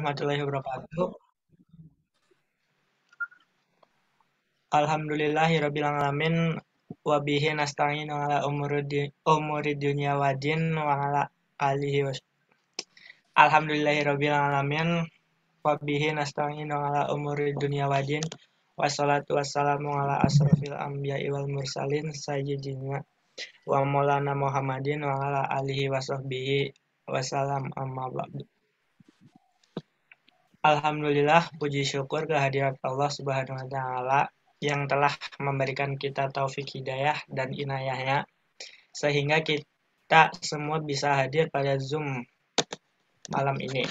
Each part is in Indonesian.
warahmatullahi wabarakatuh. Alhamdulillahirabbil alamin wa bihi nasta'inu ala umuri dunya waddin wa ala alihi wa Alhamdulillahirabbil alamin wa bihi nasta'inu ala umuri dunya waddin wassalatu wassalamu ala asrofil anbiya'i wal mursalin sayyidina wa maulana Muhammadin wa ala alihi wa sahbihi wasallam amma ba'du. Alhamdulillah, puji syukur kehadirat Allah Subhanahu wa Ta'ala yang telah memberikan kita taufik hidayah dan inayahnya, sehingga kita semua bisa hadir pada Zoom malam ini.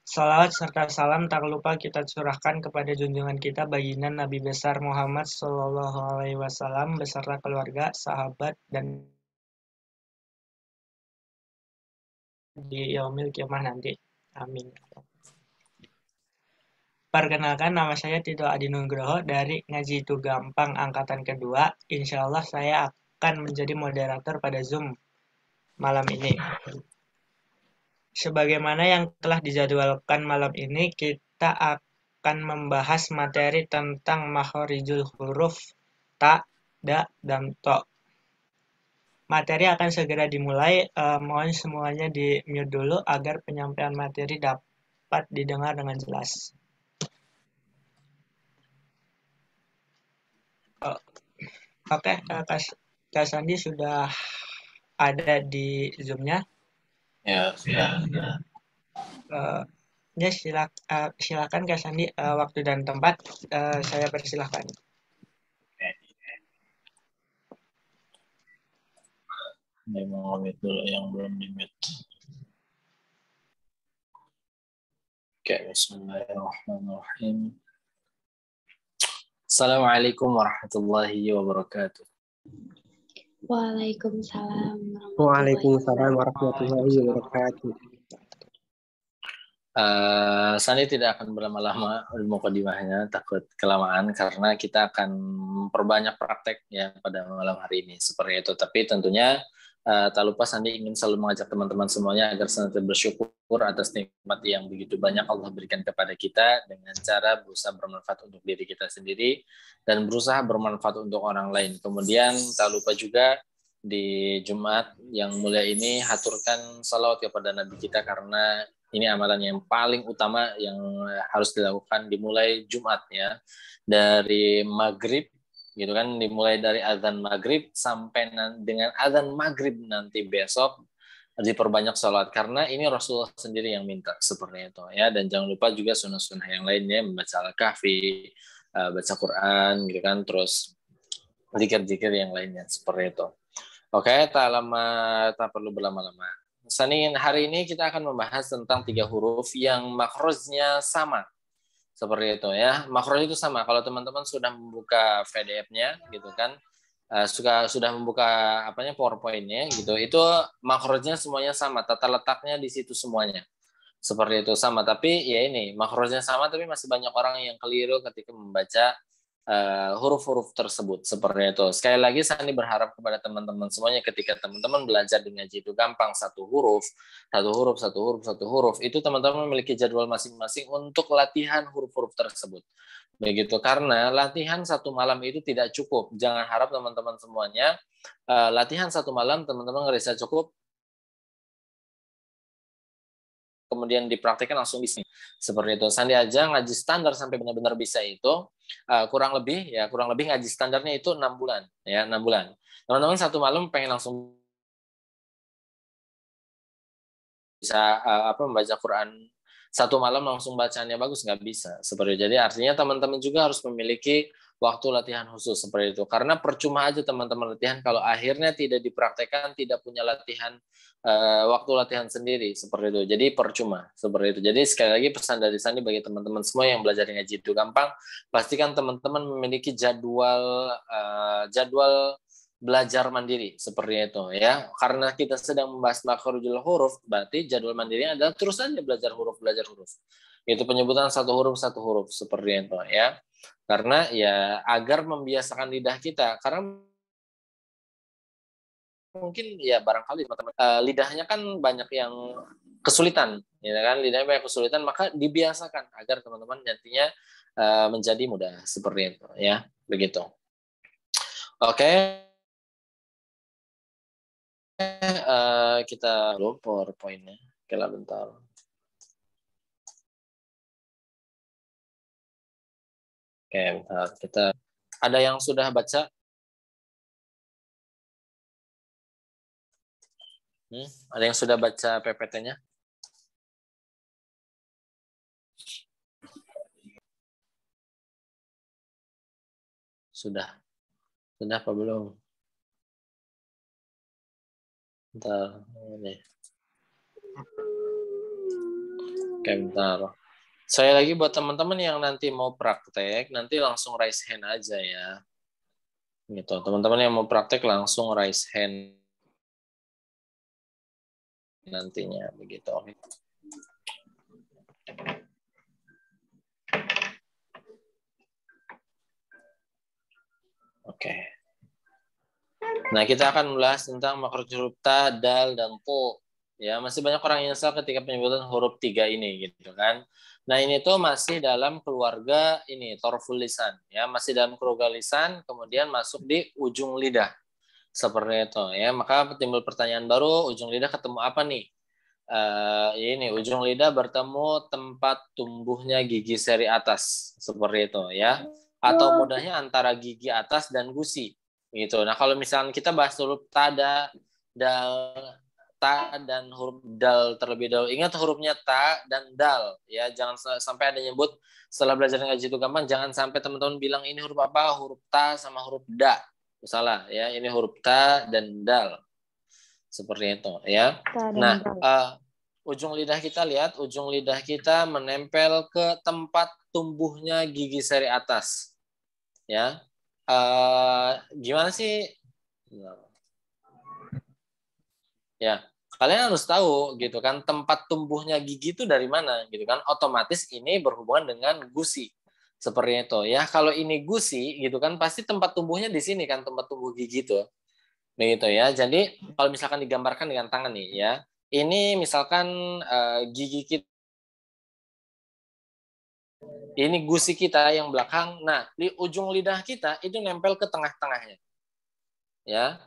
Salawat serta salam tak lupa kita curahkan kepada junjungan kita baginda Nabi besar Muhammad Sallallahu Alaihi Wasallam beserta keluarga, sahabat, dan di yaumil kiamah nanti. Amin. Perkenalkan, nama saya Tito Adi Nugroho dari Ngaji Itu Gampang angkatan kedua. Insya Allah saya akan menjadi moderator pada Zoom malam ini. Sebagaimana yang telah dijadwalkan malam ini, kita akan membahas materi tentang makhorijul huruf ta, da, dan to. Materi akan segera dimulai. Mohon semuanya di-mute dulu agar penyampaian materi dapat didengar dengan jelas. Oke, Kak Sandi sudah ada di Zoom-nya. Ya, sudah. Ya, silakan Kak Sandi, waktu dan tempat saya persilahkan. Ini mau mute dulu yang belum di-mute. Oke, bismillahirrahmanirrahim. Assalamualaikum warahmatullahi wabarakatuh. Waalaikumsalam warahmatullahi wabarakatuh. Sandi tidak akan berlama-lama mukadimahnya, takut kelamaan karena kita akan memperbanyak praktek ya pada malam hari ini seperti itu. Tapi tentunya tak lupa Sandi ingin selalu mengajak teman-teman semuanya agar senantiasa bersyukur atas nikmat yang begitu banyak Allah berikan kepada kita dengan cara berusaha bermanfaat untuk diri kita sendiri dan berusaha bermanfaat untuk orang lain. Kemudian tak lupa juga di Jumat yang mulia ini haturkan salawat kepada Nabi kita karena ini amalan yang paling utama yang harus dilakukan dimulai Jumat ya, dari maghrib gitu kan, dimulai dari azan maghrib sampai dengan azan maghrib nanti besok diperbanyak sholat karena ini Rasulullah sendiri yang minta seperti itu ya. Dan jangan lupa juga sunnah-sunnah yang lainnya, membaca Al-Kahfi, baca Quran gitu kan, terus zikir-zikir yang lainnya seperti itu. Oke, tak perlu berlama-lama. Senin hari ini kita akan membahas tentang 3 huruf yang makhrajnya sama. Seperti itu ya. Makhraj itu sama. Kalau teman-teman sudah membuka PDF-nya gitu kan, sudah membuka PowerPoint-nya gitu, itu makhrajnya semuanya sama, tata letaknya di situ semuanya. Seperti itu sama, tapi ya ini makhrajnya sama tapi masih banyak orang yang keliru ketika membaca huruf-huruf tersebut seperti itu. Sekali lagi Sandi berharap kepada teman-teman semuanya ketika teman-teman belajar di Ngaji Itu Gampang satu huruf itu teman-teman memiliki jadwal masing-masing untuk latihan huruf-huruf tersebut. Begitu, karena latihan satu malam itu tidak cukup. Jangan harap teman-teman semuanya latihan satu malam teman-teman ngerasa cukup kemudian dipraktikkan langsung bisa seperti itu. Sandi aja ngaji standar sampai benar-benar bisa itu kurang lebih ngaji standarnya itu 6 bulan ya, 6 bulan. Teman-teman satu malam pengen langsung bisa membaca Quran satu malam langsung bacaannya bagus, nggak bisa seperti itu. Jadi artinya teman-teman juga harus memiliki waktu latihan khusus seperti itu, karena percuma aja teman-teman latihan kalau akhirnya tidak dipraktekkan, tidak punya latihan waktu latihan sendiri seperti itu. Jadi percuma seperti itu. Jadi sekali lagi pesan dari Sandi bagi teman-teman semua yang belajar Ngaji Itu Gampang, pastikan teman-teman memiliki jadwal belajar mandiri seperti itu ya. Karena kita sedang membahas makhrajul huruf, berarti jadwal mandirinya adalah terus saja belajar huruf. Itu penyebutan satu huruf seperti itu ya. Karena ya agar membiasakan lidah kita, karena mungkin ya barangkali teman-teman lidahnya kan banyak yang kesulitan, ya kan, lidahnya banyak kesulitan, maka dibiasakan agar teman-teman nantinya menjadi mudah seperti itu, ya, begitu. Oke, kita belum PowerPoint-nya, oke lah bentar. Oke, bentar, kita ada yang sudah baca? Ada yang sudah baca PPT-nya? Sudah apa belum? Bentar, ini. Oke, bentar. Saya lagi buat teman-teman yang nanti mau praktek, nanti langsung raise hand aja ya. Gitu, teman-teman yang mau praktek langsung raise hand nantinya, begitu. Oke. Nah, kita akan membahas tentang makhraj huruf ta, dal, dan po. Ya, masih banyak orang yang salah ketika penyebutan huruf 3 ini, gitu kan. Nah, ini tuh masih dalam keluarga ini, torful lisan. Ya, masih dalam keluarga lisan, kemudian masuk di ujung lidah. Seperti itu, ya. Maka timbul pertanyaan baru, ujung lidah ketemu apa nih? Ini, ujung lidah bertemu tempat tumbuhnya gigi seri atas. Seperti itu, ya. Atau mudahnya antara gigi atas dan gusi. Gitu. Nah, kalau misalnya kita bahas huruf tada, dal, ta dan huruf dal terlebih dahulu. Ingat hurufnya ta dan dal, ya. Jangan sampai ada nyebut setelah belajar ngaji itu gampang, jangan sampai teman-teman bilang ini huruf apa? Huruf ta sama huruf da. Salah, ya. Ini huruf ta dan dal. Seperti itu, ya. Nah, ujung lidah kita lihat, ujung lidah kita menempel ke tempat tumbuhnya gigi seri atas. Ya. Gimana sih? Ya, kalian harus tahu gitu kan tempat tumbuhnya gigi itu dari mana gitu kan. Otomatis ini berhubungan dengan gusi. Seperti itu ya. Kalau ini gusi gitu kan pasti tempat tumbuhnya di sini kan, tempat tumbuh gigi itu. Begitu ya. Jadi kalau misalkan digambarkan dengan tangan nih ya. Ini misalkan gigi kita, ini gusi kita yang belakang. Nah, di ujung lidah kita itu nempel ke tengah-tengahnya. Ya.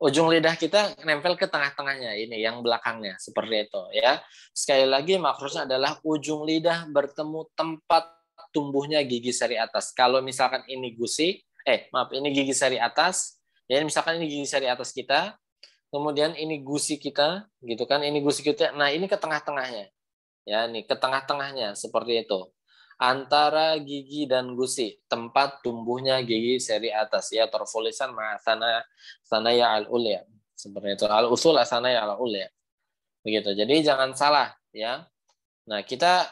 Ujung lidah kita nempel ke tengah-tengahnya, ini yang belakangnya, seperti itu ya. Sekali lagi maksudnya adalah ujung lidah bertemu tempat tumbuhnya gigi seri atas. Kalau misalkan ini gusi, ini gigi seri atas, ya misalkan ini gigi seri atas kita, kemudian ini gusi kita, gitu kan, ini gusi kita, nah ini ke tengah-tengahnya. Ya, nih ke tengah-tengahnya seperti itu. Antara gigi dan gusi, tempat tumbuhnya gigi seri atas ya, torful lisan sana ya al ulya. Seperti itu. Al usul sana ya al ulya. Begitu. Jadi jangan salah ya. Nah, kita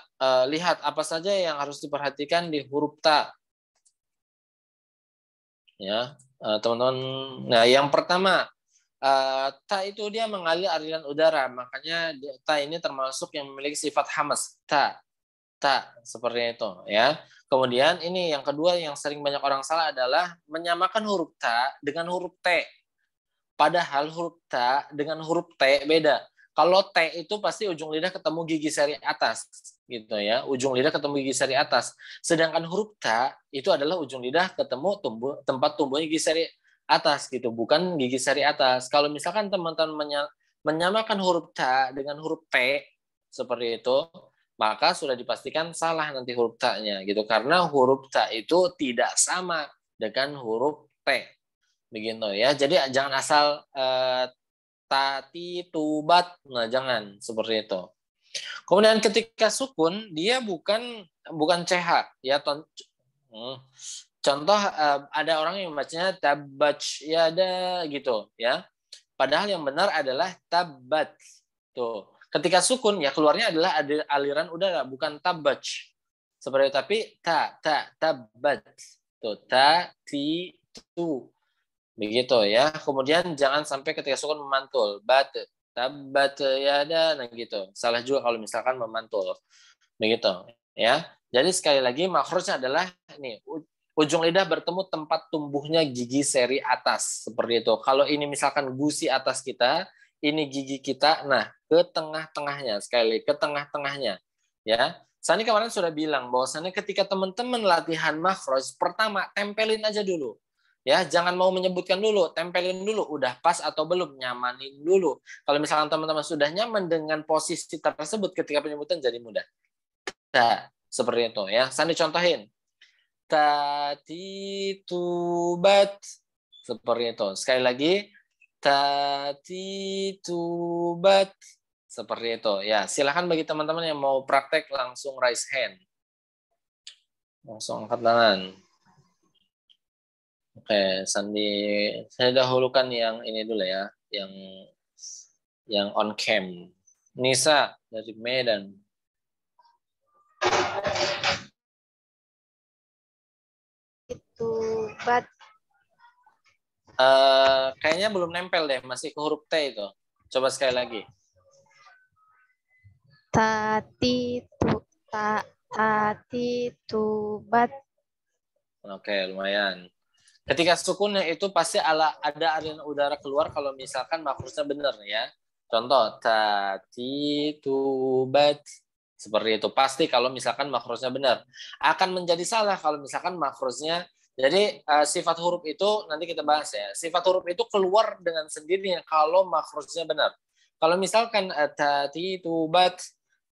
lihat apa saja yang harus diperhatikan di huruf ta. Ya, teman-teman. Nah, yang pertama, ta itu dia mengalir aliran udara, makanya ta ini termasuk yang memiliki sifat hamas. Ta, seperti itu ya. Kemudian ini yang kedua yang sering banyak orang salah adalah menyamakan huruf ta dengan huruf t. Padahal huruf ta dengan huruf t beda. Kalau t itu pasti ujung lidah ketemu gigi seri atas gitu ya. Ujung lidah ketemu gigi seri atas. Sedangkan huruf ta itu adalah ujung lidah ketemu tempat tumbuhnya gigi seri atas gitu, bukan gigi seri atas. Kalau misalkan teman-teman menyamakan huruf ta dengan huruf t seperti itu, maka sudah dipastikan salah nanti huruf ta-nya gitu, karena huruf ta itu tidak sama dengan huruf t. Begitu ya. Jadi jangan asal tati tubat, nah jangan seperti itu. Kemudian ketika sukun dia bukan ch ya. Contoh ada orang yang bacanya tabbach ya ada gitu ya. Padahal yang benar adalah tabbat. Tuh. Ketika sukun ya keluarnya adalah ada aliran udara, bukan tabbach. Seperti itu, tapi tabbat. Tuh, ti tu. Begitu ya. Kemudian jangan sampai ketika sukun memantul. Tabbat ya ada, nah gitu. Salah juga kalau misalkan memantul. Begitu ya. Jadi sekali lagi makhrajnya adalah ini, ujung lidah bertemu tempat tumbuhnya gigi seri atas seperti itu. Kalau ini misalkan gusi atas kita, ini gigi kita. Nah, ke tengah-tengahnya, sekali ke tengah-tengahnya. Ya, Sani kemarin sudah bilang bahwasannya ketika teman-teman latihan makhraj, pertama tempelin aja dulu. Ya, jangan mau menyebutkan dulu, tempelin dulu, udah pas atau belum, nyamanin dulu. Kalau misalkan teman-teman sudah nyaman dengan posisi tersebut ketika penyebutan jadi mudah. Nah, seperti itu ya. Sani contohin. Tatitubat. Seperti itu. Sekali lagi. Tatitubat. Seperti itu. Ya, silakan bagi teman-teman yang mau praktek langsung raise hand. Langsung angkat tangan. Oke, Sandi, saya dahulukan yang ini dulu ya, yang on cam. Nisa dari Medan. Itu bat. Kayaknya belum nempel deh, masih ke huruf T itu. Coba sekali lagi. Tati tu bat. Oke, lumayan. Ketika sukunnya itu pasti ada aliran udara keluar kalau misalkan makrosnya benar ya. Contoh tati tubat seperti itu. Pasti kalau misalkan makrosnya benar. Akan menjadi salah kalau misalkan makrosnya. Jadi sifat huruf itu nanti kita bahas ya. Sifat huruf itu keluar dengan sendirinya kalau makrosnya benar. Kalau misalkan tati tubat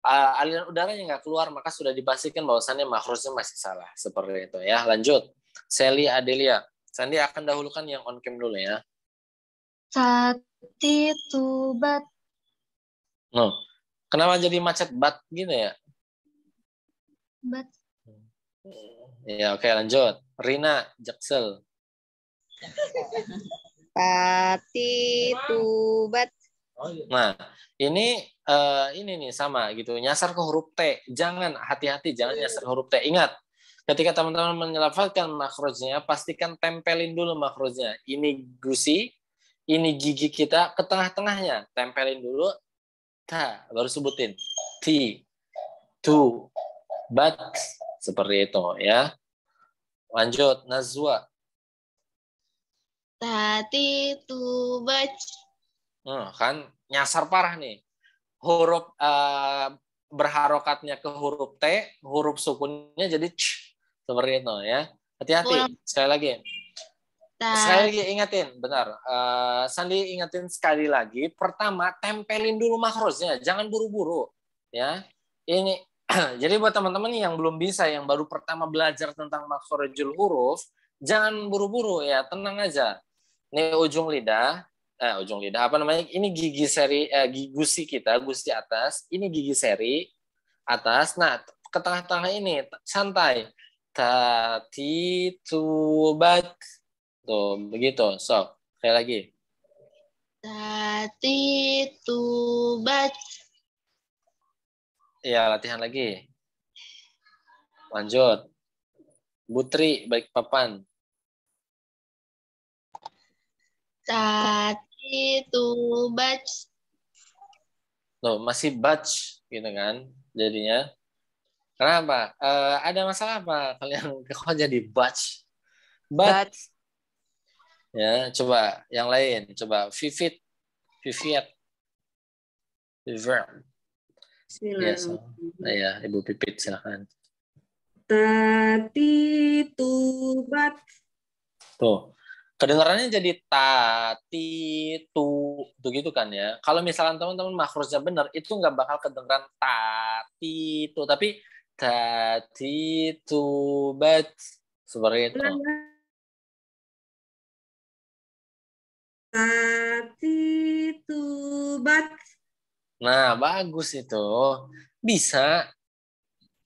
aliran udaranya nggak keluar, maka sudah dipastikan bahwasannya makrosnya masih salah. Seperti itu ya. Lanjut. Sally Adelia. Sandi akan dahulukan yang on cam dulu ya. Tati tu bat. No. Kenapa jadi macet bat gitu ya? Bat. Ya oke lanjut. Rina Jaksel. Tati tu bat. Nah ini nih sama gitu. Nyasar ke huruf T. Jangan hati-hati jangan nyasar ke huruf T. Ingat. Ketika teman-teman menyelafalkan makrojnya, pastikan tempelin dulu makrojnya. Ini gusi, ini gigi kita ke tengah-tengahnya. Tempelin dulu, ta, baru sebutin. Ti, tu, bat. Seperti itu ya. Lanjut, Nazwa. Tati tu bat. Kan nyasar parah nih. Huruf berharokatnya ke huruf T, huruf sukunnya jadi c. Seperti itu ya. Hati-hati. Sekali lagi. Sekali lagi ingatin, benar. Sandi ingatin sekali lagi. Pertama, tempelin dulu makrosnya, jangan buru-buru, ya. Ini jadi buat teman-teman yang belum bisa, yang baru pertama belajar tentang makhrajul huruf, jangan buru-buru ya, tenang aja. Ini ujung lidah apa namanya? Ini gigi seri, gigi gusi kita, gusi atas. Ini gigi seri atas. Nah, ke tengah-tengah ini santai. Tati tubat. Tuh, begitu. So, sekali lagi. Tati tu bat. Iya, latihan lagi. Lanjut. Butri, balik papan. Tati tu bat. Loh, masih batch gitu kan jadinya. Kenapa? Ada masalah apa kalian kok jadi batch? Batch. Ya, coba yang lain. Coba Vivid. Viviet. Viviet. Yes. Ya, Ibu Pipit silakan. Tati tu bat. Tuh. Kedengarannya jadi tati tu gitu kan ya. Kalau misalkan teman-teman makrosnya benar, itu nggak bakal kedengaran tati tu, tapi tati tu bat seperti itu. Tati tu bat. Nah, bagus itu. Bisa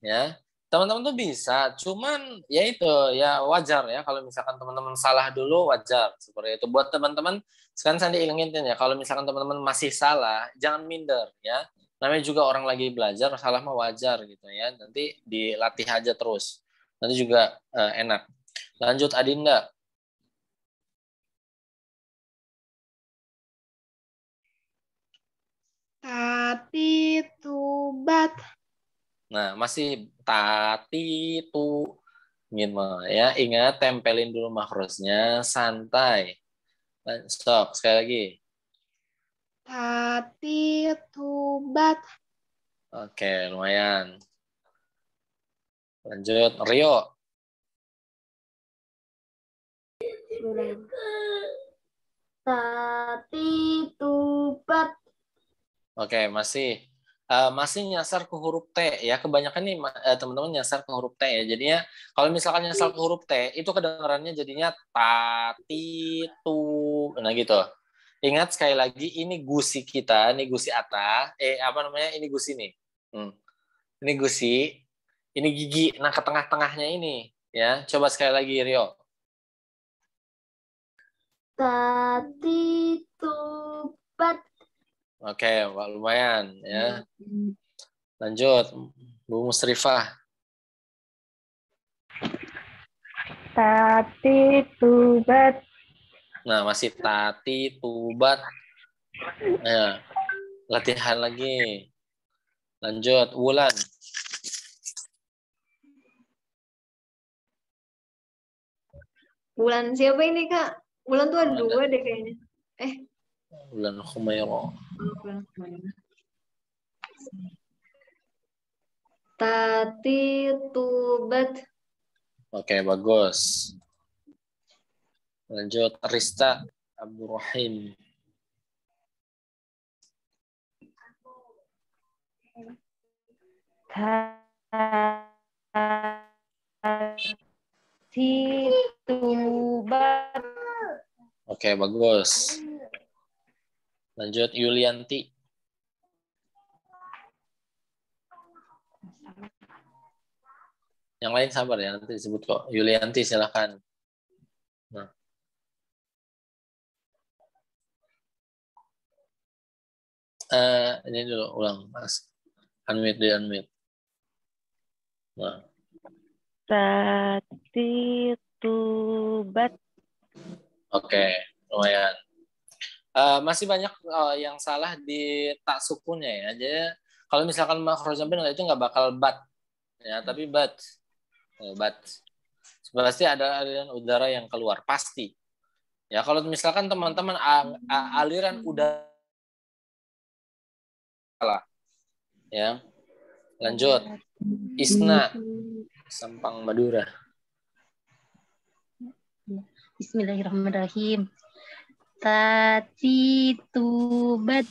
ya. Teman-teman tuh bisa, cuman ya itu ya wajar ya kalau misalkan teman-teman salah dulu wajar seperti itu. Buat teman-teman sekarang saya diingetin ya kalau misalkan teman-teman masih salah jangan minder ya. Namanya juga orang lagi belajar salah mah wajar gitu ya. Nanti dilatih aja terus. Nanti juga enak. Lanjut Adinda. Tati tu bat. Nah masih tati tu gitu ya. Ingat tempelin dulu makrosnya santai. Stop sekali lagi. Tatitubat. Oke, lumayan. Lanjut, Rio. Tatitubat. Oke, masih nyasar ke huruf T ya. Kebanyakan nih teman-teman nyasar ke huruf T ya. Jadinya kalau misalkan nyasar ke huruf T itu kedengarannya jadinya tatitu. Nah gitu. Ingat sekali lagi ini gusi kita, ini gusi Ata. Apa namanya? Ini gusi nih. Ini gusi, ini gigi. Nah, ke tengah-tengahnya ini ya. Coba sekali lagi Rio. Tatitubat. Oke, lumayan ya. Lanjut, Bu Musrifah. Tatitubat. Nah, masih tati, tubat. Nah, latihan lagi. Lanjut, Wulan. Bulan siapa ini, Kak? Bulan tuh ada dua deh kayaknya. Wulan Humairo. Tatitubat. Oke, bagus. Lanjut, Rista Abdurrahim. Tatitubat. Oke, bagus. Lanjut, Yulianti. Yang lain sabar ya, nanti disebut kok. Yulianti, silakan. Nah. Ini dulu, ulang, Mas. Unmute. Nah. Tatitubat. Oke, lumayan. Masih banyak yang salah di tak sukunnya ya. Jadi kalau misalkan makhrajnya benar itu nggak bakal bat ya, tapi bat. Bat. Pasti ada aliran udara yang keluar, pasti. Ya, kalau misalkan teman-teman aliran udara ya. Lanjut. Isna Sampang Madura. Bismillahirrahmanirrahim. Tatitubat.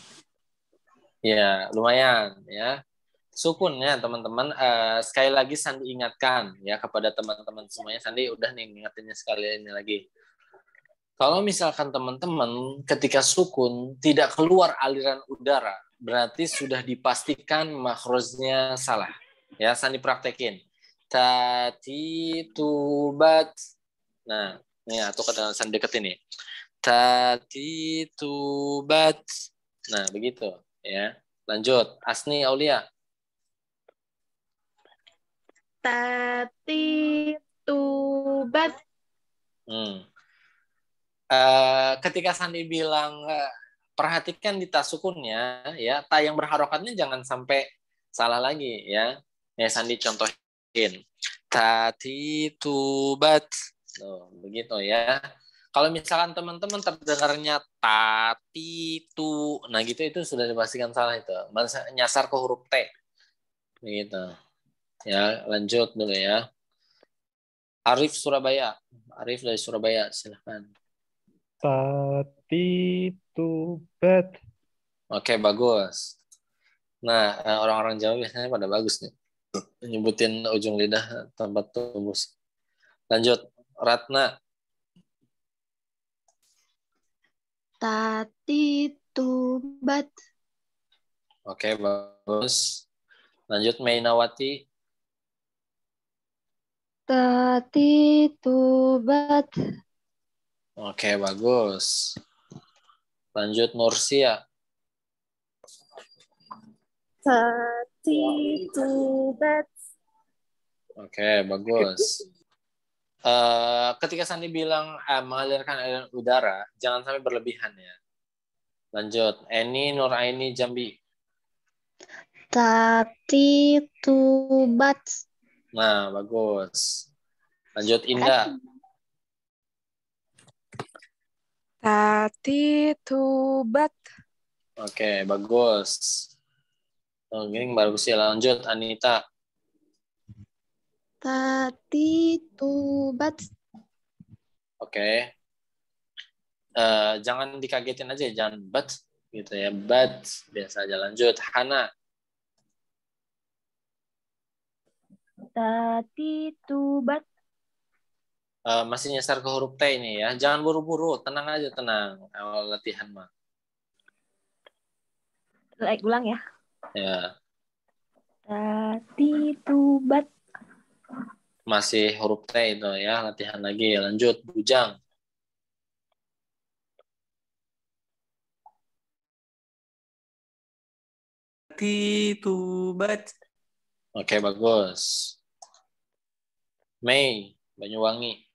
Ya, lumayan ya. Sukunnya teman-teman, sekali lagi Sandi ingatkan ya kepada teman-teman semuanya. Sandi udah nih ingatinnya sekali ini lagi. Kalau misalkan teman-teman ketika sukun tidak keluar aliran udara, berarti sudah dipastikan makhrajnya salah. Ya, Sandi praktekin. Tatitubat. Nah, ini atau kata Sandi deket ini. Tatitubat. Nah, begitu ya. Lanjut, Asni Aulia. Tatitubat. Ketika Sandi bilang perhatikan di tasukunnya ya, ta yang berharokatnya jangan sampai salah lagi ya. Ya Sandi contohin. Tatitubat. Begitu ya. Kalau misalkan teman-teman terdengarnya tatitu, nah gitu itu sudah dipastikan salah itu. Nyasar ke huruf T. Begitu. Ya, lanjut dulu ya. Arif Surabaya. Arif dari Surabaya, silahkan. Tatitubat. Oke, bagus. Nah, orang-orang Jawa biasanya pada bagus nih. Nyebutin ujung lidah tempat tembus. Lanjut, Ratna. Tatitubat. Oke, bagus. Lanjut, Mainawati. Tatitubat. Oke, bagus. Lanjut, Nursia. Tatitubat. Oke, bagus. Ketika Sandi bilang mengalirkan aliran udara, jangan sampai berlebihan ya. Lanjut, Eni Nuraini Jambi. Tatitubat. Nah, bagus. Lanjut, Indah. Tatitubat. Oke, bagus. Ini bagus ya. Lanjut, Anita. Tatitubat. Oke. Jangan dikagetin aja, jangan but gitu ya. But biasa aja. Lanjut, Hana. Tatitubat. Masih nyasar ke huruf T ini ya. Jangan buru-buru, tenang aja, tenang. Awal latihan mah. Ulang ya. Ya, Tatitubat. masih huruf T itu ya. Latihan lagi. Lanjut, Bujang. Titubat. Oke, bagus. Mei, Banyuwangi.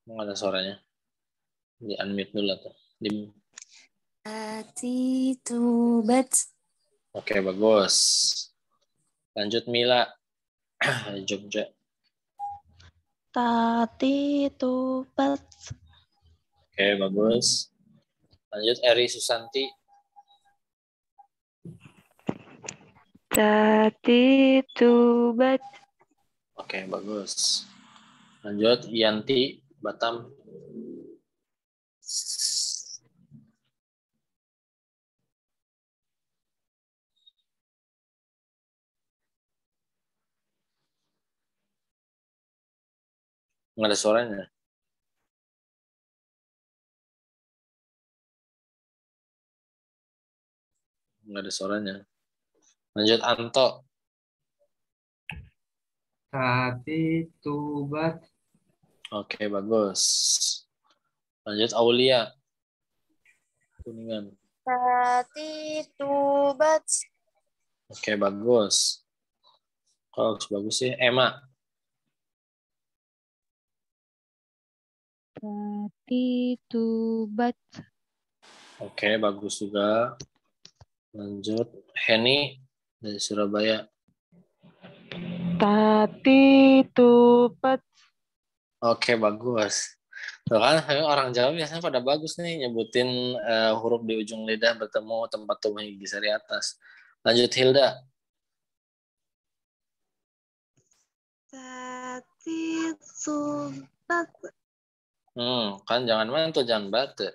Nggak ada suaranya. Di unmute dulu tuh. Tatitubat. Oke, bagus. Lanjut, Mila. Jogja. Tatitubat. Oke, bagus. Lanjut, Eri Susanti. Tatitubat. Oke, bagus. Lanjut, Yanti, Batam. Nggak ada suaranya. Nggak ada suaranya. Lanjut, Anto. Tatitubat. Oke, bagus. Lanjut, Aulia. Kuningan. Tatitubat. Oke, bagus. Kalau bagus sih, Emma. Tatitubat. Oke, bagus juga. Lanjut, Henny dari Surabaya. Tatitubat. Oke, bagus. Tuh kan, orang Jawa biasanya pada bagus nih nyebutin huruf di ujung lidah bertemu tempat tumbuh gigi seri atas. Lanjut, Hilda. Tatitubat. Kan jangan mantul, jangan batu.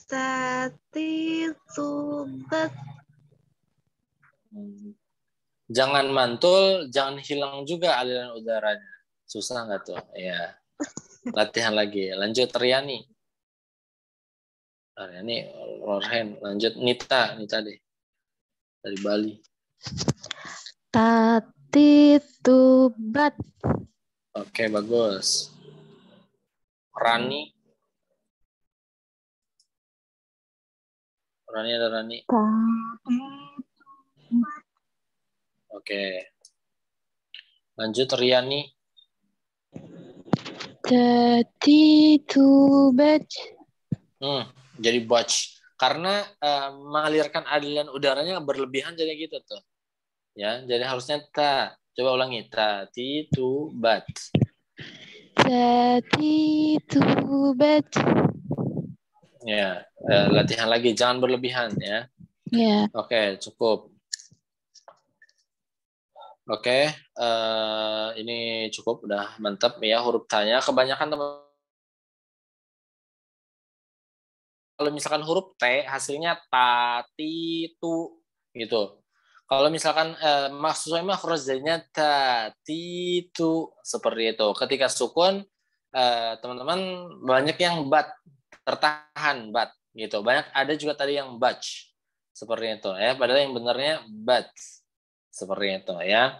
Tatitubat. Jangan mantul, jangan hilang juga aliran udaranya. Susah nggak tuh? Ya. Latihan lagi. Lanjut, Riani. Riani, Lorhen. Lanjut, Nita. Nita deh. Dari Bali. Tatitubat. Oke, bagus. Rani. Rani ada Rani. Oke. Lanjut, Riani. Tatitubat. Jadi batch. Karena mengalirkan aliran udaranya berlebihan jadi gitu tuh. Ya, jadi harusnya ta. Coba ulangi. Tatitubat. Tatitubat. Ya, latihan lagi. Jangan berlebihan ya. Ya. Oke, cukup. Oke, ini cukup. Udah mantap ya huruf tanya. Kebanyakan teman kalau misalkan huruf T hasilnya tatitu gitu. Kalau misalkan maksudnya makhrajnya tatitu seperti itu. Ketika sukun teman-teman banyak yang bat tertahan bat gitu. Banyak ada juga tadi yang batch seperti itu ya. Padahal yang benarnya bat seperti itu ya.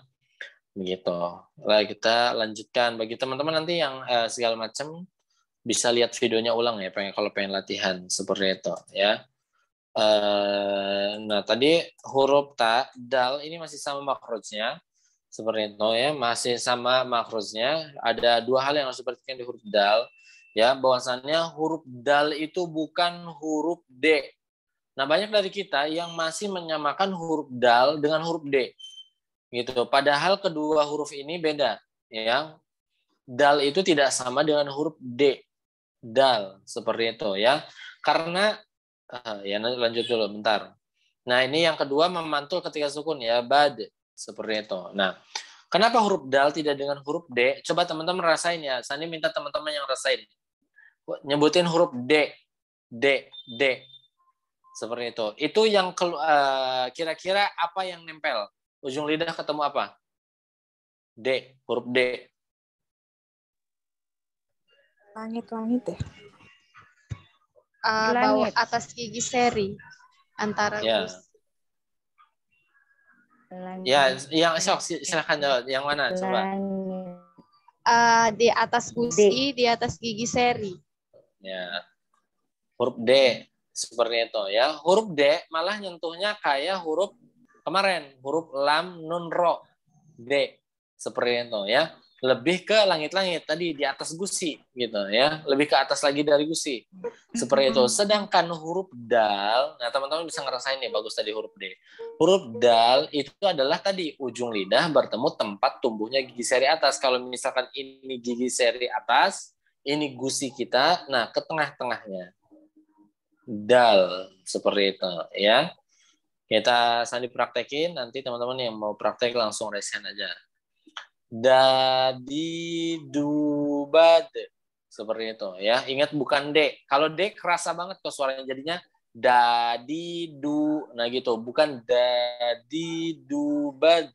Begitu. Lah kita lanjutkan bagi teman-teman nanti yang segala macam bisa lihat videonya ulang ya kalau pengen latihan seperti itu ya. Nah tadi huruf ta, dal ini masih sama makrojnya seperti itu ya, masih sama makrojnya. Ada dua hal yang harus diperhatikan di huruf dal ya, bahwasannya huruf dal itu bukan huruf D Nah, banyak dari kita yang masih menyamakan huruf dal dengan huruf D. Gitu. Padahal kedua huruf ini beda, ya. Dal itu tidak sama dengan huruf D. Dal, seperti itu, ya. Karena ya lanjut dulu bentar. Nah, ini yang kedua memantul ketika sukun, ya, bad, seperti itu. Nah, kenapa huruf dal tidak dengan huruf D? Coba teman-teman rasain ya. Sandi minta teman-teman yang rasain. Nyebutin huruf D. D, D. Seperti itu. Itu yang kira-kira apa yang nempel? Ujung lidah ketemu apa? D, huruf D. Langit-langit ya. Bawah atas gigi seri antara Ya. gusi. Ya, yang silakan jawab. Yang mana? Coba. Di atas gusi, di atas gigi seri. Ya. Huruf D seperti itu, ya. Huruf D malah nyentuhnya kayak huruf kemarin, huruf lam nun ro. D seperti itu, ya. Lebih ke langit-langit tadi di atas gusi gitu, ya. Lebih ke atas lagi dari gusi. Seperti itu. Sedangkan huruf dal, nah teman-teman bisa ngerasain nih, bagus tadi huruf D. Huruf dal itu adalah tadi ujung lidah bertemu tempat tumbuhnya gigi seri atas. Kalau misalkan ini gigi seri atas, ini gusi kita, nah ke tengah-tengahnya. Dal, seperti itu, ya. Kita Sandi praktekin, nanti teman-teman yang mau praktek langsung resen aja. Dadi dubad, seperti itu, ya. Ingat bukan D. Kalau D kerasa banget kok suaranya, jadinya dadi du, nah gitu, bukan dadi dubad.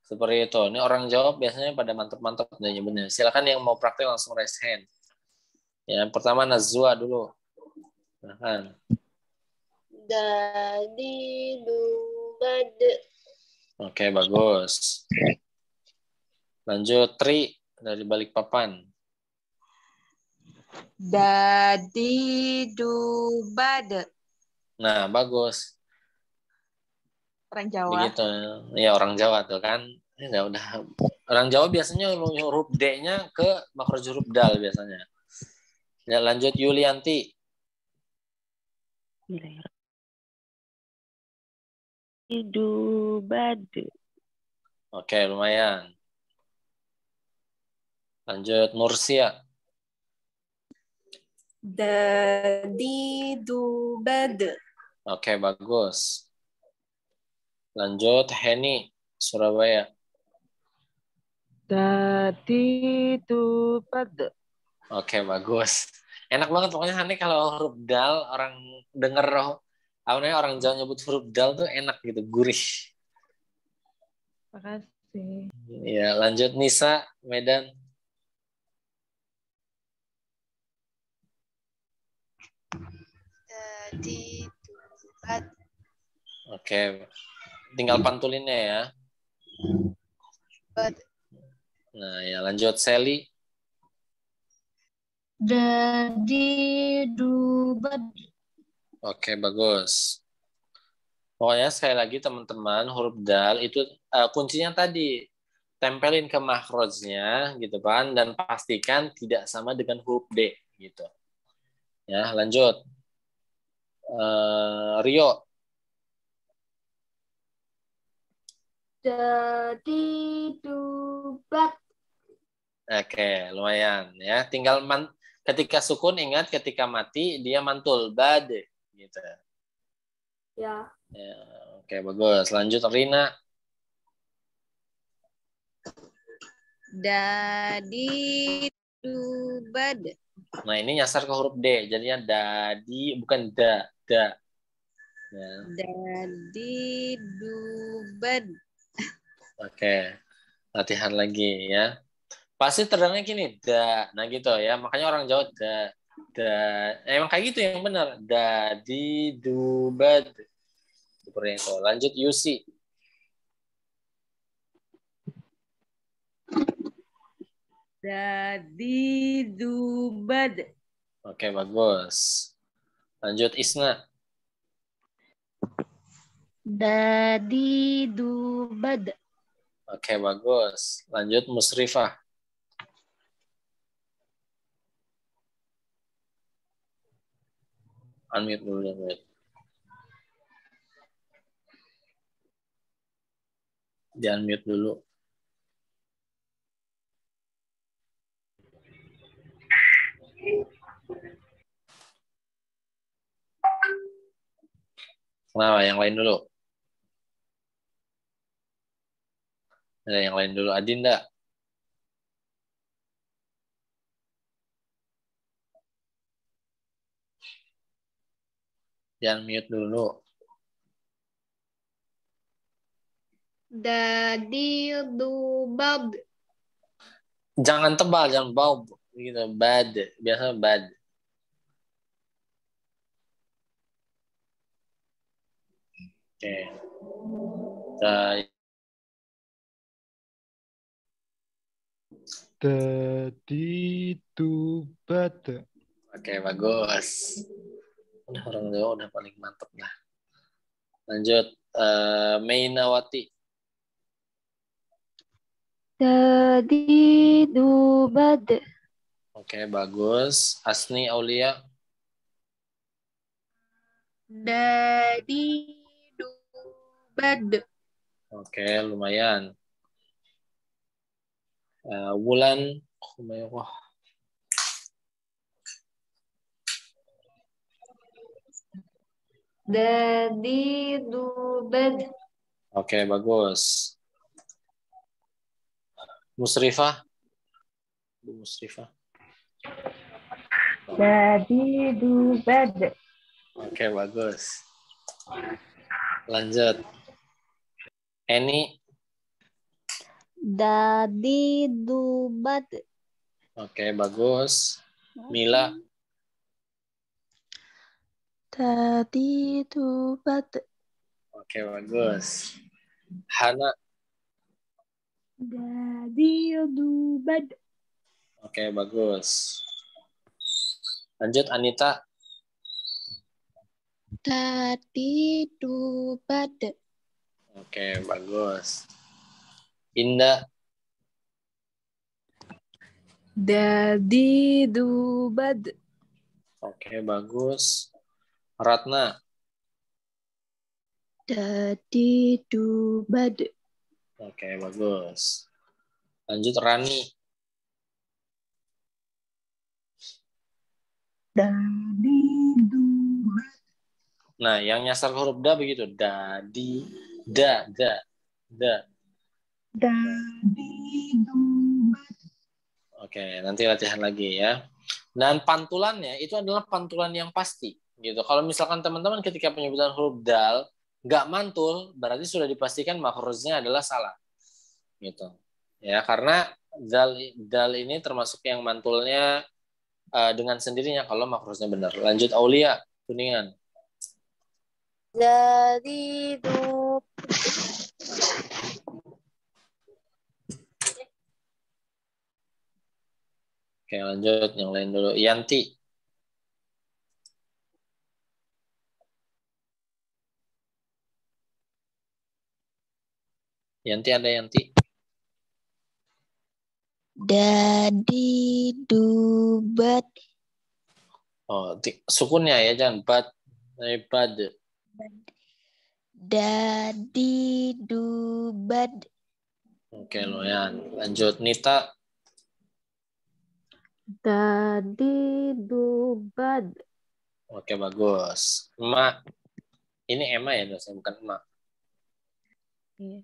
Seperti itu. Ini orang jawab biasanya pada mantap-mantap nyebutnya. Silakan yang mau praktek langsung raise hand. Ya, pertama Nazwa dulu. Nah, Dadi dubad. oke, bagus. Lanjut Tri dari Balikpapan. Dadi dubad. Nah, bagus. Orang Jawa. Begitu. Ya, orang Jawa tuh kan. Ya udah. Orang Jawa biasanya huruf D-nya ke makhraj huruf dal biasanya. Ya, lanjut Yulianti. Dubad. Oke, lumayan. Lanjut Mursia. Dadi dubad. Oke, bagus. Lanjut Heni, Surabaya. Dadi dubad. Oke, bagus. Enak banget pokoknya Hani kalau huruf dal orang denger apa namanya orang Jawa nyebut huruf dal tuh enak gitu, gurih. Makasih. Ya, lanjut Nisa, Medan. Dadi dubad. Oke. Tinggal pantulinnya ya. Bad. Nah, ya lanjut Sally. Dadi dubad. Oke, bagus. Pokoknya sekali lagi teman-teman, huruf dal itu kuncinya tadi tempelin ke makhrajnya gitu kan, dan pastikan tidak sama dengan huruf D gitu. Ya, lanjut. Rio. Dadi dubad. Oke, lumayan ya. Tinggal ketika sukun ingat ketika mati dia mantul bad gitu. Ya. Ya, oke, bagus. Lanjut Rina. Dadi dubad. Nah, ini nyasar ke huruf D. Jadinya dadi, bukan da. Da. Ya. Dadi dubad. Oke. Latihan lagi ya. Pasti terdengarnya gini, da. Nah gitu ya. Makanya orang Jawa da. Da. Emang kayak gitu yang benar. Dadi dubad. Seperti itu. Lanjut Yusi. Dadi dubad. Oke, bagus. Lanjut Isna. Dadi dubad. Oke, bagus. Lanjut Musrifah. Unmute dulu, unmute. Jangan mute dulu. Kenapa? Yang lain dulu. Ada yang lain dulu. Adinda. Jangan mute dulu. Dadidubad. Jangan tebal, jangan bau. Gitu. Bad. Biasa bad. Oke. Dadidubad. Oke, bagus. Udah orang Jawa udah paling mantep lah. Lanjut. Mainawati. Dadidubad. Oke, bagus. Asni Aulia. Dadidubad. Oke, lumayan. Wulan. Wah. Dadidubad. Oke, bagus. Musrifah. Bu Musrifah. Dadidubad. Oke, bagus. Lanjut. Eni. Dadidubad. Oke, bagus. Mila. Dadidubad. Oke, bagus. Hana. Dadidubad. Oke, bagus. Lanjut, Anita. Dadidubad. Oke, bagus. Indah. Dadidubad. Oke, bagus. Ratna. Dadidubad. Oke, bagus. Lanjut, Rani. Dadidubad. Nah, yang nyasar ke huruf da begitu. Da, di, da. Dadidubad. Oke, nanti latihan lagi ya. Dan pantulannya itu adalah pantulan yang pasti. Gitu. Kalau misalkan teman-teman ketika penyebutan huruf dal nggak mantul, berarti sudah dipastikan makhrajnya adalah salah. Gitu. Ya, karena dal ini termasuk yang mantulnya dengan sendirinya kalau makhrajnya benar. Lanjut Aulia, Kuningan. Dadidubad. Oke, lanjut yang lain dulu. Yanti. Yanti ada Yanti. Dadidubad. Oh, sukunnya ya, jangan bad. Bad. Dadidubad. Oke, lumayan. Lanjut Nita. Dadidubad. Oke, bagus. Emak. Ini Emma ya, dosen, bukan Emak. Iya.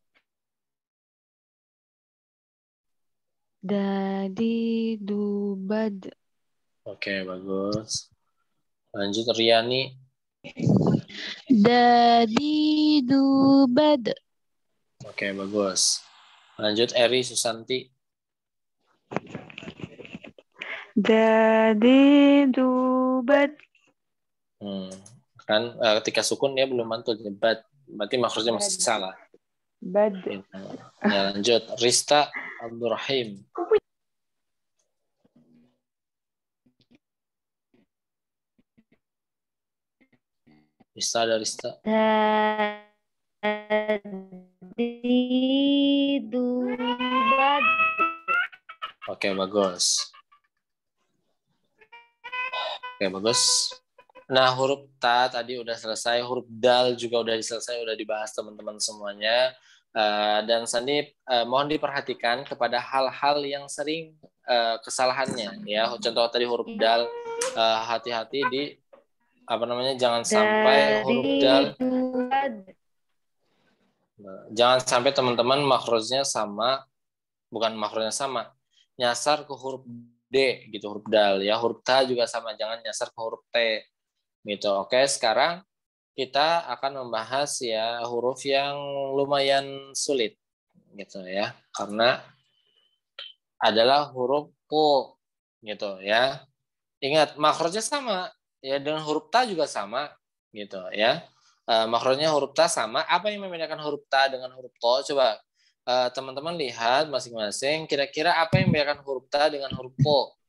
Dadidubad. Oke, bagus. Lanjut Riani. Dadidubad. Oke, bagus. Lanjut Eri Susanti. Dadidubad. Kan ketika sukun dia belum mantul, bad. Berarti makhrajnya masih salah. Bad. Ya, lanjut Rista Abdurrahim. Rista ada Rista. Dadidubad. Oke, bagus. Oke, bagus. Nah, huruf ta tadi udah selesai, huruf dal juga udah selesai, udah dibahas teman-teman semuanya. Dan Sandi mohon diperhatikan kepada hal-hal yang sering kesalahannya ya. Contoh tadi huruf dal, hati-hati di jangan sampai huruf dal, jangan sampai teman-teman makrosnya sama, bukan makrosnya sama, nyasar ke huruf D gitu, huruf dal ya. Huruf ta juga sama, jangan nyasar ke huruf T gitu. Oke, sekarang kita akan membahas ya huruf yang lumayan sulit gitu ya, karena adalah huruf po gitu ya. Ingat makrosnya sama ya, dengan huruf ta juga sama gitu ya. Makrosnya huruf ta sama. Apa yang membedakan huruf ta dengan huruf to? Coba teman-teman lihat masing-masing. Kira-kira apa yang membedakan huruf ta dengan huruf po?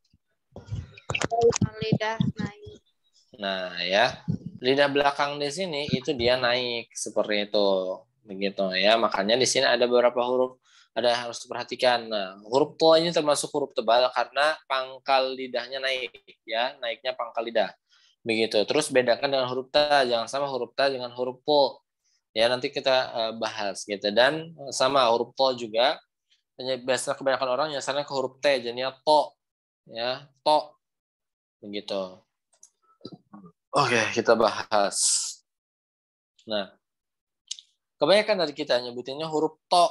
Lidah naik. Nah ya, lidah belakang di sini itu dia naik seperti itu, begitu ya. Makanya di sini ada beberapa huruf ada yang harus diperhatikan. Nah, huruf po ini termasuk huruf tebal karena pangkal lidahnya naik ya, naiknya pangkal lidah. Begitu. Terus bedakan dengan huruf ta, jangan sama huruf ta dengan huruf po. Ya, nanti kita bahas gitu. Dan sama huruf to juga biasa kebanyakan orang nyasarnya ke huruf T, jadinya to. Ya, to. Begitu. Oke, kita bahas. Nah, kebanyakan dari kita nyebutinnya huruf to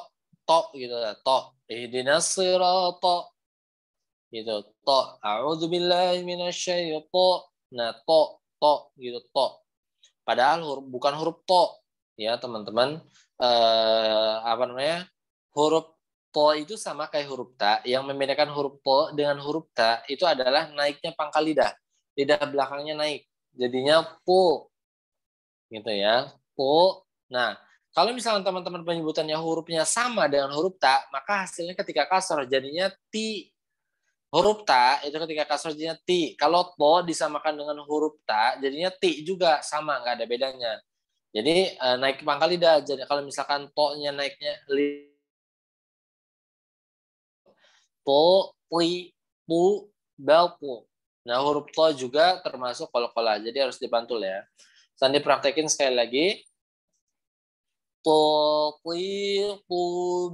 gitu ya, to. Ihdinas sirata gitu, to. A'udzubillahi minasyaitonir. Nah, to gitu, to. Padahal bukan huruf to ya, teman-teman. Huruf to itu sama kayak huruf ta. Yang membedakan huruf to dengan huruf ta itu adalah naiknya pangkal lidah. Lidah belakangnya naik. Jadinya po gitu ya, po. Nah, kalau misalnya teman-teman penyebutannya hurufnya sama dengan huruf ta, maka hasilnya ketika kasroh jadinya ti. Huruf ta itu ketika kasroh jadinya ti. Kalau to disamakan dengan huruf ta jadinya ti juga, sama, nggak ada bedanya. Jadi naik pangkal lidah. Jadi kalau misalkan to-nya naiknya to, pli, pu, bel, pu. Nah, huruf to juga termasuk kol-kolah, jadi harus dibantul ya. Sandi praktekin sekali lagi. To, pli, pu,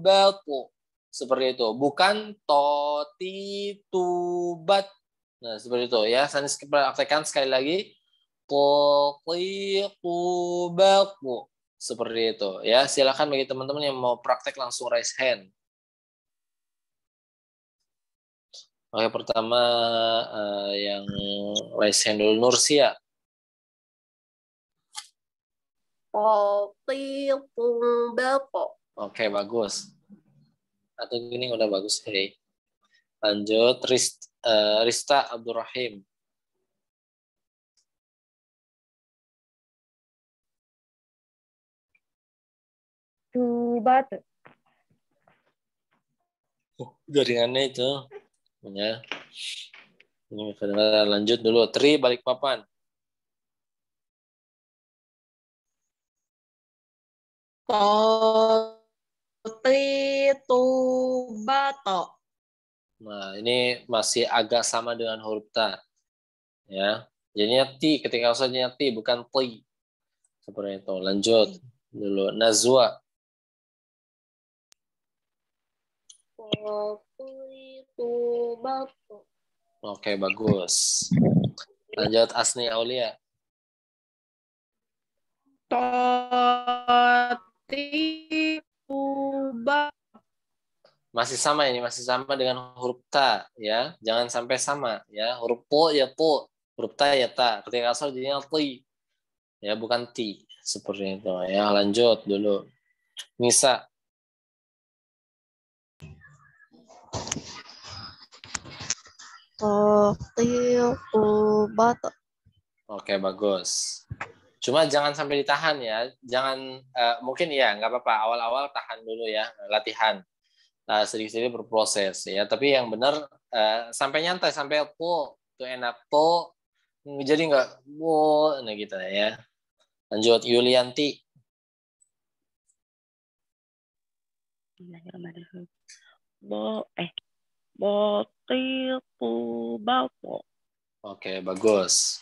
bel, pu. Seperti itu. Bukan to, ti, tu, bat. Nah, seperti itu ya. Sandi praktekan sekali lagi. To, pli, pu, bel, pu. Seperti itu ya. Silakan bagi teman-teman yang mau praktek langsung raise hand. Oke, pertama yang raise hand dulu, Nursia. Oke, bagus. Atau gini udah bagus, hey. Lanjut, Rista Abdurrahim. Tubat. Jaringannya itu. Ya. Ini lanjut dulu. Tri Balikpapan. Tubato. Nah, ini masih agak sama dengan huruf ta. Ya. Jadinya ti, ketika usahanya ti, bukan ti. Seperti itu. Lanjut dulu. Nazwa. Oke, bagus. Lanjut Asni Aulia. Masih sama ini, masih sama dengan huruf ta ya. Jangan sampai sama ya. Huruf po ya po, huruf ta ya ta. Ketika asal jadinya ti. Ya, bukan ti. Seperti itu ya. Lanjut dulu. Nisa. Oke, bagus. Cuma jangan sampai ditahan ya. Jangan mungkin ya nggak apa-apa. Awal-awal tahan dulu ya, latihan. Sedikit-sedikit berproses ya. Tapi yang benar sampai nyantai, sampai po itu enak po. Jadi nggak po, nah gitu ya. Lanjut Yulianti. Oke, bagus.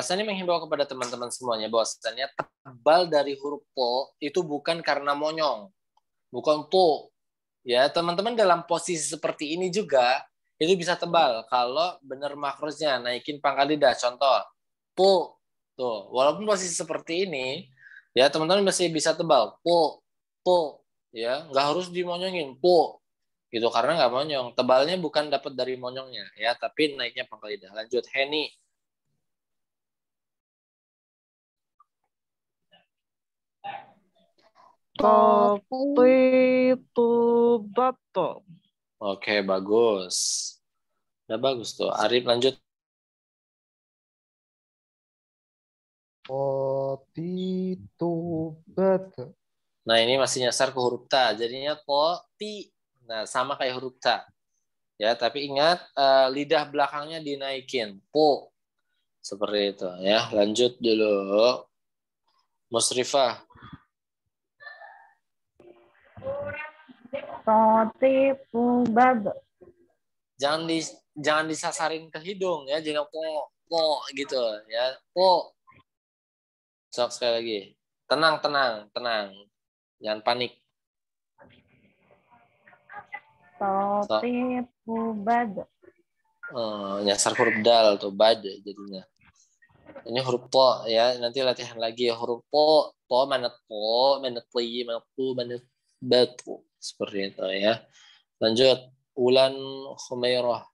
Saya menghimbau kepada teman-teman semuanya bahwasannya tebal dari huruf po itu bukan karena monyong, bukan po. Ya, teman-teman dalam posisi seperti ini juga itu bisa tebal kalau benar makrosnya naikin pangkal lidah. Contoh, po. Tuh, walaupun posisi seperti ini, ya teman-teman masih bisa tebal. Po, ya, nggak harus dimonyongin, po. Gitu, karena nggak monyong. Tebalnya bukan dapat dari monyongnya, ya, tapi naiknya pangkal lidah. Lanjut, Heni. Tatitubato. Oke, bagus. Udah bagus tuh. Arif lanjut. Qatitubat. Nah, ini masih nyasar ke huruf ta. Jadinya ti. Nah, sama kayak huruf ta. Ya, tapi ingat lidah belakangnya dinaikin. Po. Seperti itu ya. Lanjut dulu. Musrifah. Tatitubato. Jangan disasarin ke hidung ya. Jangan po gitu ya. Po. Sok sekali lagi. Tenang. Jangan panik. Tatitubato. Nyasar huruf dal atau bad jadinya. Ini huruf po ya. Nanti latihan lagi ya. Huruf po mana li, mana tu, mana batu. Seperti itu ya. Lanjut. Ulan Khumairah.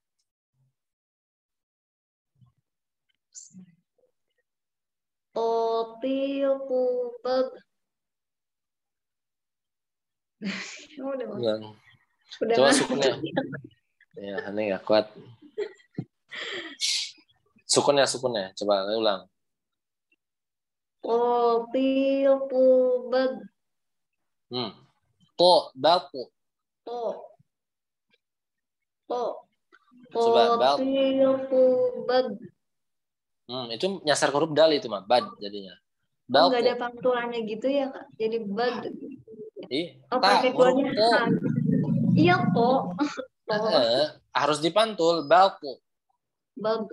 Tatitubat. Ulan. Udah Coba ngantuk. sukunnya. Ya, ini nggak kuat. Sukunnya. Coba ulang. Tatitubat. Po, batu. Coba bal. Tatitubat. Itu nyasar huruf dal itu mah, bad jadinya. Oh, nggak ada Batu. pantulannya gitu ya, Kak? Jadi bad. Oh, Tak, pakai huruf keluarnya po. H. Iya, po. Harus dipantul, batu. Bad.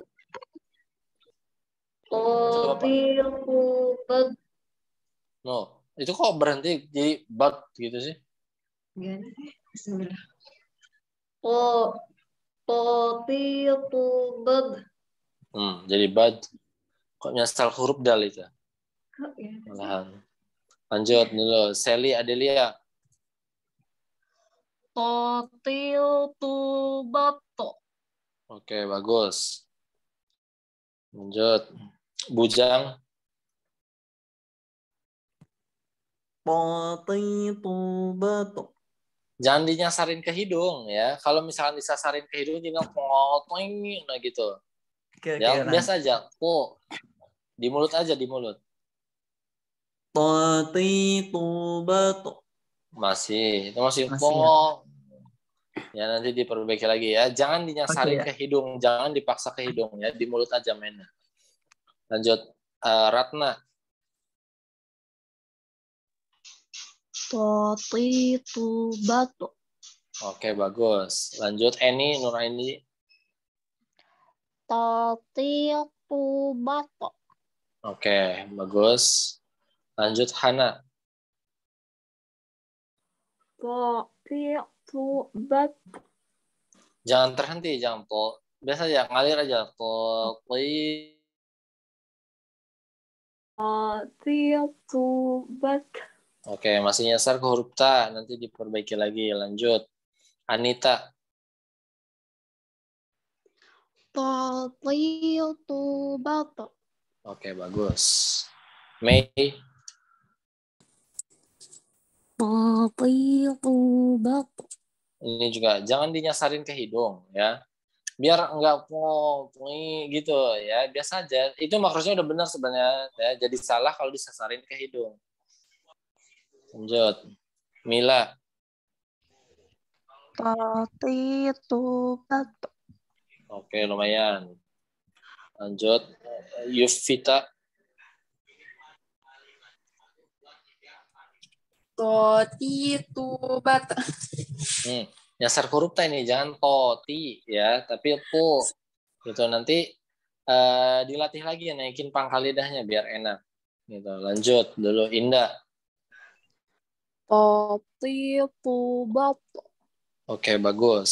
Coba Pak. Tatitubat. No, itu kok berhenti jadi bad gitu sih? Gimana sih? Bismillah. Tatitubat. Jadi bad. Kok nyasar huruf dal itu? Kok ya? Malahan. Lanjut dulu. Sally Adelia. Tatitubato. Oke, bagus. Lanjut. Bujang. Tatitubato. Jangan dinyasarin ke hidung ya. Kalau misalkan disasarin ke hidung jadi poting nah gitu. Oke, Ya, Ran. biasa aja. Po. Di mulut aja, di mulut. Tatitubato. Masih. Itu masih Masih po. Ya, nanti diperbaiki lagi ya. Jangan dinyasarin Oke, ya. ke hidung. Jangan dipaksa ke hidung ya. Di mulut aja mainnya. Lanjut. Ratna. Tatitubato. Oke, bagus. Lanjut. Eni, Nuraini. Tatitubato. Oke, bagus. Lanjut. Hana. Tatitubato. Jangan terhenti, jangan po. Biasa aja, ngalir aja. Po. Tatitubato. Oke, masih nyasar ke huruf ta. Nanti diperbaiki lagi. Lanjut. Anita. Tatitubato. Oke, bagus. Mei. Tatitubato. Ini juga jangan dinyasarin ke hidung ya. Biar enggak gitu ya. Biasa aja. Itu makrosnya udah benar sebenarnya ya. Jadi salah kalau disasarin ke hidung. Lanjut. Mila. Tatitubato. Oke, lumayan. Lanjut. Yufita. Tatitubat. Nyasar huruf ta ini jangan ti ya, tapi po. Gitu nanti dilatih lagi naikin pangkal lidahnya biar enak. Gitu. Lanjut dulu Indah. Tatitu-batu. Oke, bagus.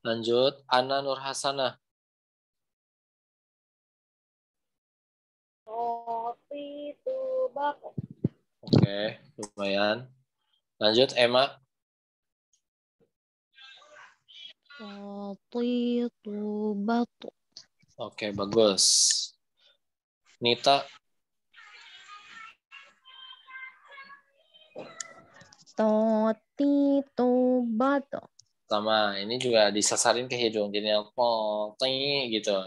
Lanjut Ana Nur Hasanah. Tatitu-batu. Oke, lumayan. Lanjut Emma. Tatitu-batu. Oke, bagus. Nita. Tatitu-batu. Sama, ini juga disasarin ke hidung. Jadi yang gitu.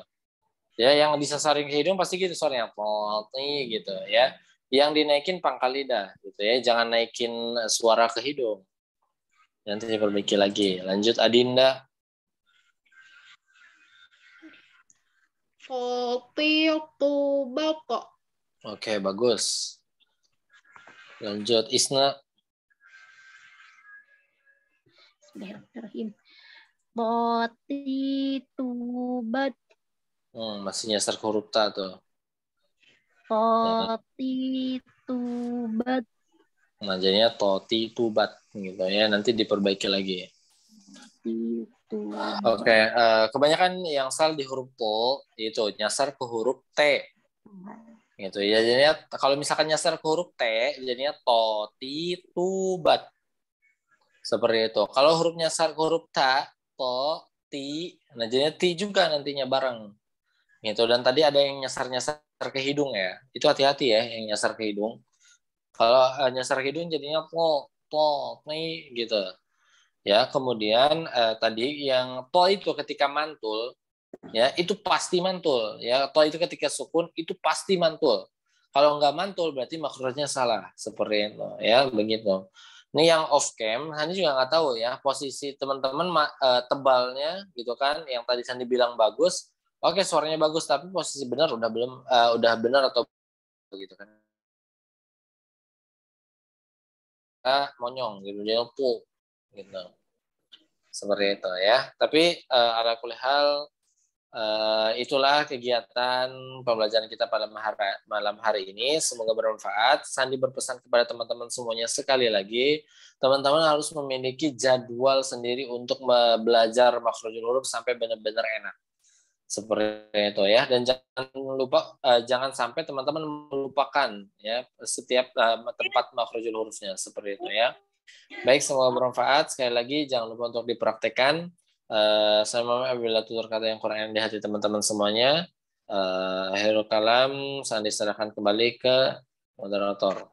Ya, yang disasarin ke hidung pasti gitu suaranya gitu ya. Yang dinaikin pangkal lidah gitu ya. Jangan naikin suara ke hidung. Nanti diperbaiki lagi. Lanjut Adinda. Tatitu-batu. Oke, bagus. Lanjut Isna. Bismillahirrahmanirrahim. Tatitu-batu. Masih nyasar ke huruf ta tuh. Tatitu-batu. Nah, jadinya toti tubat gitu ya. Nanti diperbaiki lagi. Oke, kebanyakan yang salah di huruf to itu nyasar ke huruf T. Gitu ya. Jadinya kalau misalkan nyasar ke huruf T, jadinya toti tubat. Seperti itu. Kalau huruf nyasar ke huruf ta, to, ti, nah jadinya ti juga nantinya bareng. Gitu. Dan tadi ada yang nyasar-nyasar ke hidung ya. Itu hati-hati ya yang nyasar ke hidung. Kalau nyasar ke hidung jadinya to, nih gitu. Ya, kemudian tadi yang to itu ketika mantul ya, itu pasti mantul ya. To itu ketika sukun itu pasti mantul. Kalau nggak mantul berarti makrojnya salah. Seperti itu ya, begitu. Ini yang off cam, Hani juga nggak tahu ya posisi teman-teman tebalnya gitu kan. Yang tadi Sandi bilang bagus, oke suaranya bagus, tapi posisi benar udah belum, udah benar atau begitu kan? Monyong gitu, dia pu gitu. Seperti itu ya. Tapi ala kulli hal itulah kegiatan pembelajaran kita pada malam hari ini. Semoga bermanfaat. Sandi berpesan kepada teman-teman semuanya sekali lagi, teman-teman harus memiliki jadwal sendiri untuk belajar makhrajul huruf sampai benar-benar enak. Seperti itu ya. Dan jangan lupa, jangan sampai teman-teman melupakan ya setiap tempat makhrajul hurufnya. Seperti itu ya. Baik, semoga bermanfaat. Sekali lagi jangan lupa untuk dipraktekkan. Saya mohon apabila tutur kata yang kurang di hati teman-teman semuanya. Akhirul kalam, saya diserahkan kembali ke moderator.